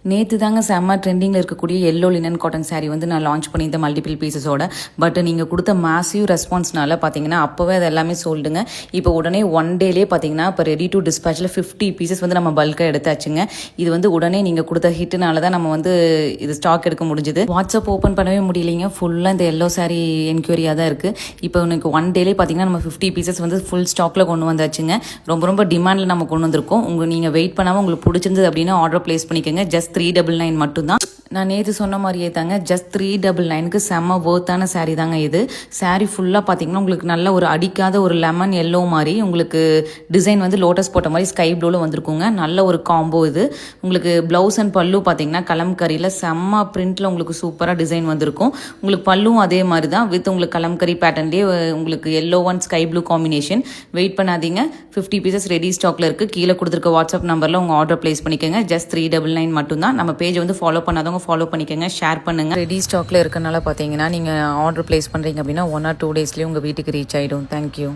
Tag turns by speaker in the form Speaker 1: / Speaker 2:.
Speaker 1: நேற்று தாங்க செம்ம ட்ரெண்டிங்கில் இருக்கக்கூடிய எல்லோ லினன் காட்டன் saree வந்து நான் லான்ச் பண்ணியிருந்தேன் மல்டிபிள் பீசஸோட. பட் நீங்கள் கொடுத்த மேசிவ் ரெஸ்பான்ஸ்னால பார்த்தீங்கன்னா அப்போவே அது எல்லாமே சொல்லுங்க. இப்போ உடனே ஒன் டேலேயே பார்த்தீங்கன்னா இப்போ ரெடி டு டிஸ்பேச்சில் 50 பீசஸ் வந்து நம்ம பல்காக எடுத்தாச்சுங்க. இது வந்து உடனே நீங்கள் கொடுத்த ஹிட்னால தான் நம்ம வந்து இது ஸ்டாக் எடுக்க முடிஞ்சுது. வாட்ஸ்அப் ஓப்பன் பண்ணவே முடியலைங்க, ஃபுல்லாக இந்த எல்லோ saree என்கொயரியாக தான் இருக்குது. இப்போ எனக்கு ஒன் டேலே பார்த்தீங்கன்னா நம்ம 50 பீசஸ் வந்து ஃபுல் ஸ்டாக்கில் கொண்டு வந்தாச்சுங்க. ரொம்ப ரொம்ப டிமாண்டில் நம்ம கொண்டு வந்திருக்கோம். நீங்கள் வெயிட் பண்ணாமல் உங்களுக்கு பிடிச்சிருந்தது அப்படின்னா ஆர்டர் ப்ளேஸ் பண்ணிக்கோங்க. ஜஸ்ட் 399 மட்டும்தான். நான் நேற்று சொன்ன மாதிரியே தாங்க, ஜஸ்ட் 399க்கு செம்ம ஒர்த்தான saree தாங்க இது. saree ஃபுல்லாக பார்த்தீங்கன்னா உங்களுக்கு நல்ல ஒரு அடிக்காத ஒரு லெமன் எல்லோ மாதிரி உங்களுக்கு டிசைன் வந்து லோட்டஸ் போட்ட மாதிரி ஸ்கை ப்ளூவில் வந்திருக்குங்க. நல்ல ஒரு காம்போ இது. உங்களுக்கு ப்ளவுஸ் அண்ட் பல்லு பார்த்தீங்கன்னா கலம்கரியில் செம்ம பிரிண்டில் உங்களுக்கு சூப்பராக டிசைன் வந்திருக்கும். உங்களுக்கு பல்லுவும் அதே மாதிரி தான், வித் உங்களுக்கு கலம்கரி பேட்டர்ன்லேயே உங்களுக்கு yellow and sky blue combination. Wait பண்ணாதீங்க, 50 பீசஸ் ரெடி ஸ்டாக்ல இருக்குது. கீழே கொடுத்துருக்க வாட்ஸ்அப் நம்பரில் உங்கள் ஆர்டர் ப்ளேஸ் பண்ணிக்கோங்க. ஜஸ்ட் 399 மட்டும்தான். நம்ம பேஜ் வந்து ஃபாலோ பண்ணாதவங்க ஃபாலோ பண்ணிக்கோங்க, ஷேர் பண்ணுங்கள். ரெடி ஸ்டாக்ல இருக்கனால பார்த்தீங்கன்னா நீங்கள் ஆர்டர் ப்ளேஸ் பண்ணுறீங்க அப்படின்னா 1 or 2 டேஸ்லேயே உங்கள் வீட்டுக்கு ரீச் ஆகிடும். தேங்க்யூ.